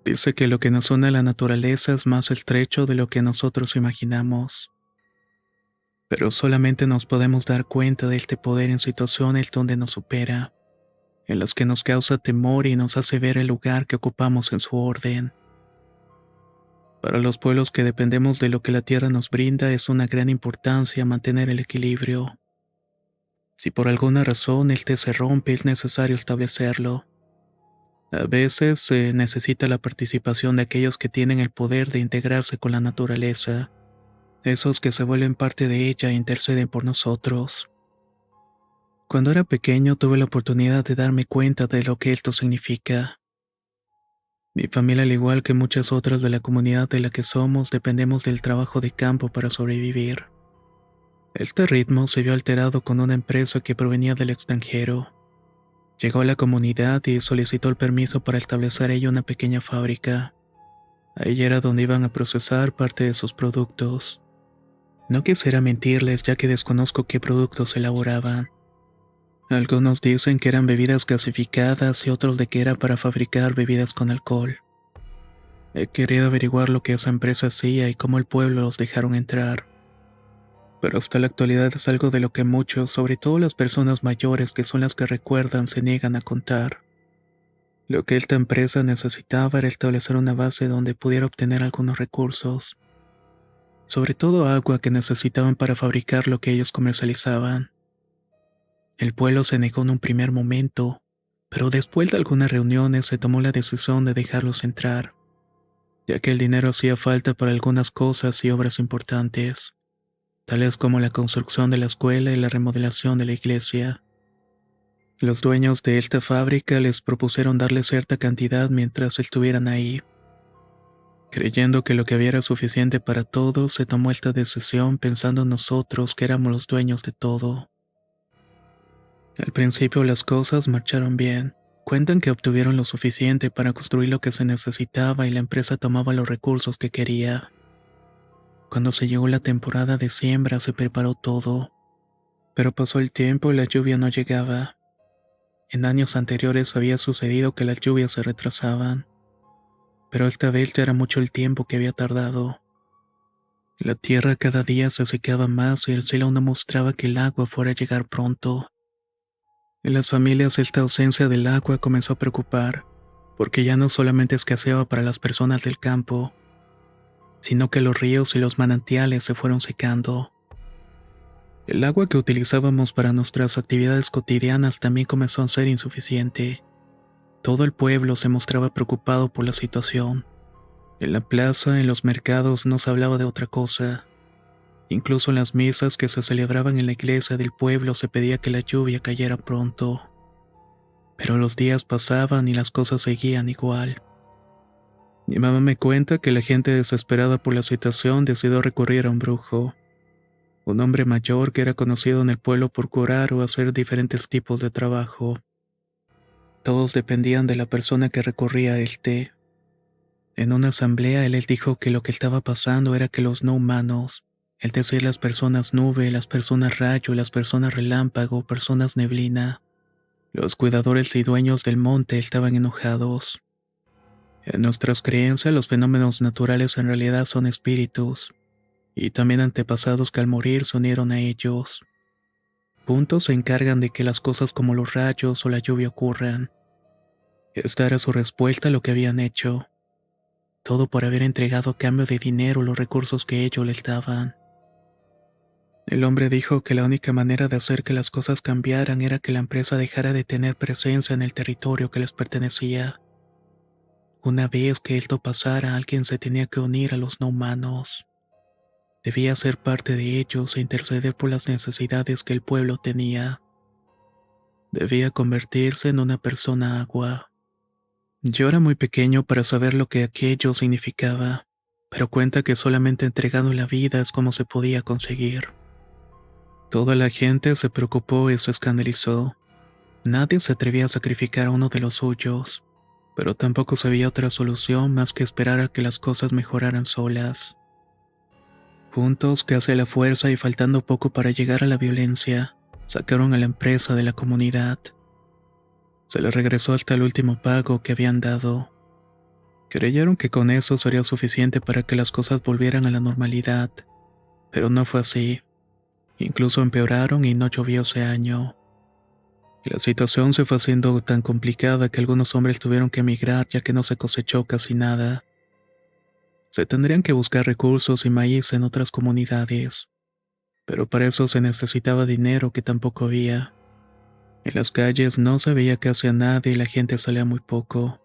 Dice que lo que nos une a la naturaleza es más estrecho de lo que nosotros imaginamos, pero solamente nos podemos dar cuenta de este poder en situaciones donde nos supera, en las que nos causa temor y nos hace ver el lugar que ocupamos en su orden. Para los pueblos que dependemos de lo que la tierra nos brinda es una gran importancia mantener el equilibrio. Si por alguna razón este se rompe es necesario establecerlo. A veces se necesita la participación de aquellos que tienen el poder de integrarse con la naturaleza, esos que se vuelven parte de ella e interceden por nosotros. Cuando era pequeño tuve la oportunidad de darme cuenta de lo que esto significa. Mi familia, al igual que muchas otras de la comunidad de la que somos, dependemos del trabajo de campo para sobrevivir. Este ritmo se vio alterado con una empresa que provenía del extranjero. Llegó a la comunidad y solicitó el permiso para establecer ahí una pequeña fábrica. Ahí era donde iban a procesar parte de sus productos. No quisiera mentirles ya que desconozco qué productos elaboraban. Algunos dicen que eran bebidas gasificadas y otros de que era para fabricar bebidas con alcohol. He querido averiguar lo que esa empresa hacía y cómo el pueblo los dejaron entrar. Pero hasta la actualidad es algo de lo que muchos, sobre todo las personas mayores que son las que recuerdan, se niegan a contar. Lo que esta empresa necesitaba era establecer una base donde pudiera obtener algunos recursos, sobre todo agua que necesitaban para fabricar lo que ellos comercializaban. El pueblo se negó en un primer momento, pero después de algunas reuniones se tomó la decisión de dejarlos entrar, ya que el dinero hacía falta para algunas cosas y obras importantes, tales como la construcción de la escuela y la remodelación de la iglesia. Los dueños de esta fábrica les propusieron darle cierta cantidad mientras estuvieran ahí. Creyendo que lo que había era suficiente para todos, se tomó esta decisión pensando en nosotros que éramos los dueños de todo. Al principio las cosas marcharon bien. Cuentan que obtuvieron lo suficiente para construir lo que se necesitaba y la empresa tomaba los recursos que quería. Cuando se llegó la temporada de siembra se preparó todo, pero pasó el tiempo y la lluvia no llegaba. En años anteriores había sucedido que las lluvias se retrasaban, pero esta vez ya era mucho el tiempo que había tardado. La tierra cada día se secaba más y el cielo no mostraba que el agua fuera a llegar pronto. En las familias esta ausencia del agua comenzó a preocupar, porque ya no solamente escaseaba para las personas del campo, sino que los ríos y los manantiales se fueron secando. El agua que utilizábamos para nuestras actividades cotidianas también comenzó a ser insuficiente. Todo el pueblo se mostraba preocupado por la situación. En la plaza, en los mercados, no se hablaba de otra cosa. Incluso en las misas que se celebraban en la iglesia del pueblo se pedía que la lluvia cayera pronto. Pero los días pasaban y las cosas seguían igual. Mi mamá me cuenta que la gente desesperada por la situación decidió recurrir a un brujo, un hombre mayor que era conocido en el pueblo por curar o hacer diferentes tipos de trabajo. Todos dependían de la persona que recurría a este. En una asamblea él les dijo que lo que estaba pasando era que los no humanos, es decir, las personas nube, las personas rayo, las personas relámpago, personas neblina, los cuidadores y dueños del monte estaban enojados. En nuestras creencias, los fenómenos naturales en realidad son espíritus, y también antepasados que al morir se unieron a ellos. Juntos se encargan de que las cosas como los rayos o la lluvia ocurran. Esta era su respuesta a lo que habían hecho. Todo por haber entregado a cambio de dinero los recursos que ellos les daban. El hombre dijo que la única manera de hacer que las cosas cambiaran era que la empresa dejara de tener presencia en el territorio que les pertenecía. Una vez que esto pasara, alguien se tenía que unir a los no humanos. Debía ser parte de ellos e interceder por las necesidades que el pueblo tenía. Debía convertirse en una persona agua. Yo era muy pequeño para saber lo que aquello significaba, pero cuenta que solamente entregando la vida es como se podía conseguir. Toda la gente se preocupó y se escandalizó. Nadie se atrevía a sacrificar a uno de los suyos, pero tampoco se veía otra solución más que esperar a que las cosas mejoraran solas. Juntos, casi a la fuerza y faltando poco para llegar a la violencia, sacaron a la empresa de la comunidad. Se les regresó hasta el último pago que habían dado. Creyeron que con eso sería suficiente para que las cosas volvieran a la normalidad, pero no fue así. Incluso empeoraron y no llovió ese año. La situación se fue haciendo tan complicada que algunos hombres tuvieron que emigrar ya que no se cosechó casi nada. Se tendrían que buscar recursos y maíz en otras comunidades, pero para eso se necesitaba dinero que tampoco había. En las calles no se veía casi a nadie y la gente salía muy poco.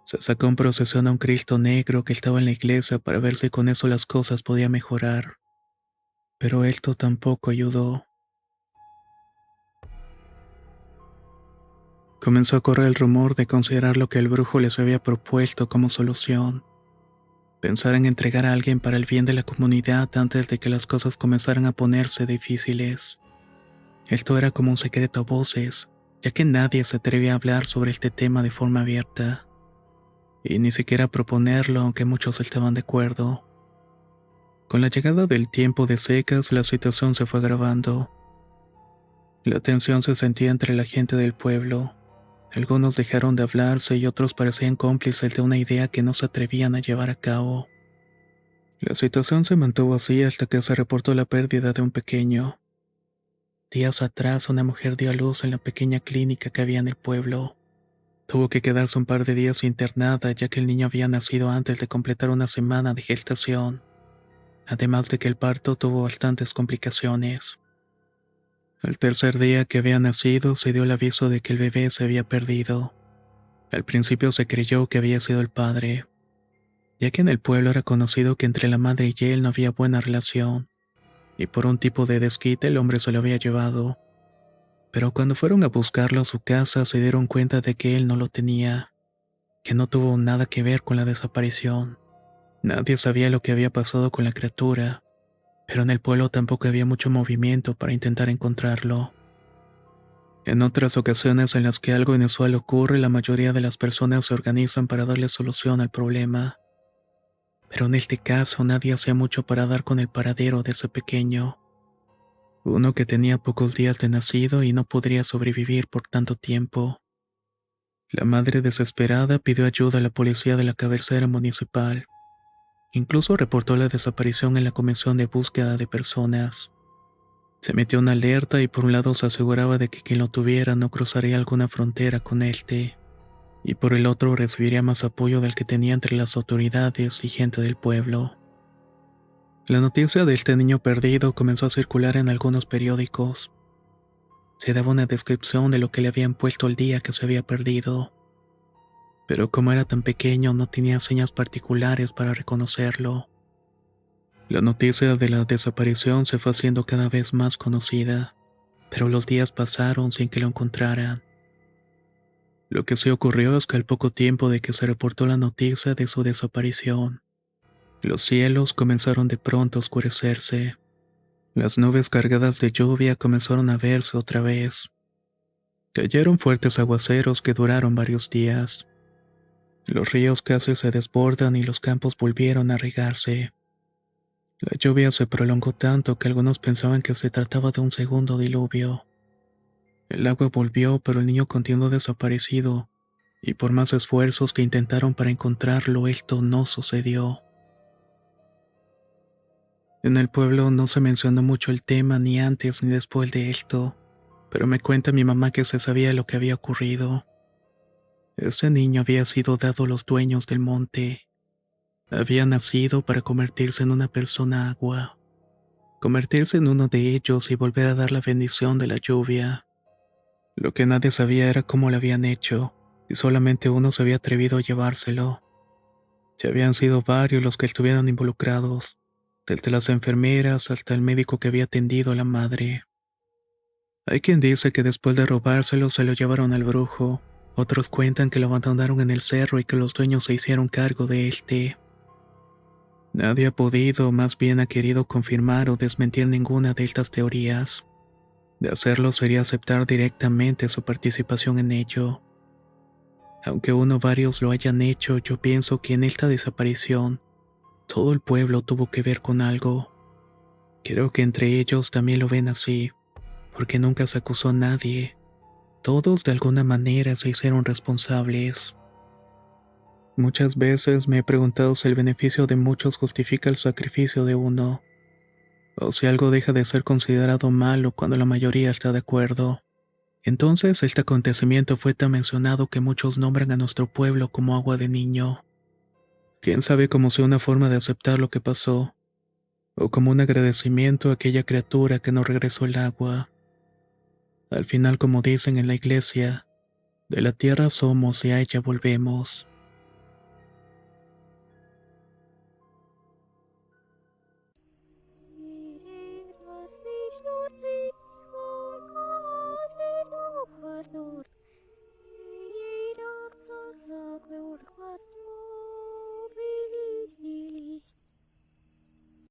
Se sacó en procesión a un Cristo negro que estaba en la iglesia para ver si con eso las cosas podían mejorar, pero esto tampoco ayudó. Comenzó a correr el rumor de considerar lo que el brujo les había propuesto como solución. Pensar en entregar a alguien para el bien de la comunidad antes de que las cosas comenzaran a ponerse difíciles. Esto era como un secreto a voces, ya que nadie se atrevía a hablar sobre este tema de forma abierta, y ni siquiera a proponerlo aunque muchos estaban de acuerdo. Con la llegada del tiempo de secas, la situación se fue agravando. La tensión se sentía entre la gente del pueblo. Algunos dejaron de hablarse y otros parecían cómplices de una idea que no se atrevían a llevar a cabo. La situación se mantuvo así hasta que se reportó la pérdida de un pequeño. Días atrás, una mujer dio a luz en la pequeña clínica que había en el pueblo. Tuvo que quedarse un par de días internada ya que el niño había nacido antes de completar una semana de gestación, además de que el parto tuvo bastantes complicaciones. Al tercer día que había nacido, se dio el aviso de que el bebé se había perdido. Al principio se creyó que había sido el padre, ya que en el pueblo era conocido que entre la madre y él no había buena relación, y por un tipo de desquite el hombre se lo había llevado. Pero cuando fueron a buscarlo a su casa se dieron cuenta de que él no lo tenía, que no tuvo nada que ver con la desaparición. Nadie sabía lo que había pasado con la criatura, pero en el pueblo tampoco había mucho movimiento para intentar encontrarlo. En otras ocasiones en las que algo inusual ocurre, la mayoría de las personas se organizan para darle solución al problema. Pero en este caso nadie hacía mucho para dar con el paradero de ese pequeño. Uno que tenía pocos días de nacido y no podría sobrevivir por tanto tiempo. La madre desesperada pidió ayuda a la policía de la cabecera municipal. Incluso reportó la desaparición en la comisión de búsqueda de personas. Se metió una alerta y por un lado se aseguraba de que quien lo tuviera no cruzaría alguna frontera con este, y por el otro recibiría más apoyo del que tenía entre las autoridades y gente del pueblo. La noticia de este niño perdido comenzó a circular en algunos periódicos. Se daba una descripción de lo que le habían puesto el día que se había perdido, pero como era tan pequeño no tenía señas particulares para reconocerlo. La noticia de la desaparición se fue haciendo cada vez más conocida, pero los días pasaron sin que lo encontraran. Lo que sí ocurrió es que al poco tiempo de que se reportó la noticia de su desaparición, los cielos comenzaron de pronto a oscurecerse. Las nubes cargadas de lluvia comenzaron a verse otra vez. Cayeron fuertes aguaceros que duraron varios días. Los ríos casi se desbordan y los campos volvieron a regarse. La lluvia se prolongó tanto que algunos pensaban que se trataba de un segundo diluvio. El agua volvió, pero el niño continuó desaparecido, y por más esfuerzos que intentaron para encontrarlo, esto no sucedió. En el pueblo no se mencionó mucho el tema ni antes ni después de esto, pero me cuenta mi mamá que se sabía lo que había ocurrido. Ese niño había sido dado a los dueños del monte. Había nacido para convertirse en una persona agua, convertirse en uno de ellos y volver a dar la bendición de la lluvia. Lo que nadie sabía era cómo lo habían hecho, y solamente uno se había atrevido a llevárselo. Se habían sido varios los que estuvieron involucrados, desde las enfermeras hasta el médico que había atendido a la madre. Hay quien dice que después de robárselo se lo llevaron al brujo, otros cuentan que lo abandonaron en el cerro y que los dueños se hicieron cargo de este. Nadie ha podido, más bien ha querido confirmar o desmentir ninguna de estas teorías. De hacerlo sería aceptar directamente su participación en ello. Aunque uno o varios lo hayan hecho, yo pienso que en esta desaparición, todo el pueblo tuvo que ver con algo. Creo que entre ellos también lo ven así, porque nunca se acusó a nadie. Todos de alguna manera se hicieron responsables. Muchas veces me he preguntado si el beneficio de muchos justifica el sacrificio de uno, o si algo deja de ser considerado malo cuando la mayoría está de acuerdo. Entonces, este acontecimiento fue tan mencionado que muchos nombran a nuestro pueblo como agua de niño. Quién sabe cómo sea una forma de aceptar lo que pasó, o como un agradecimiento a aquella criatura que nos regresó el agua. Al final, como dicen en la iglesia, de la tierra somos y a ella volvemos.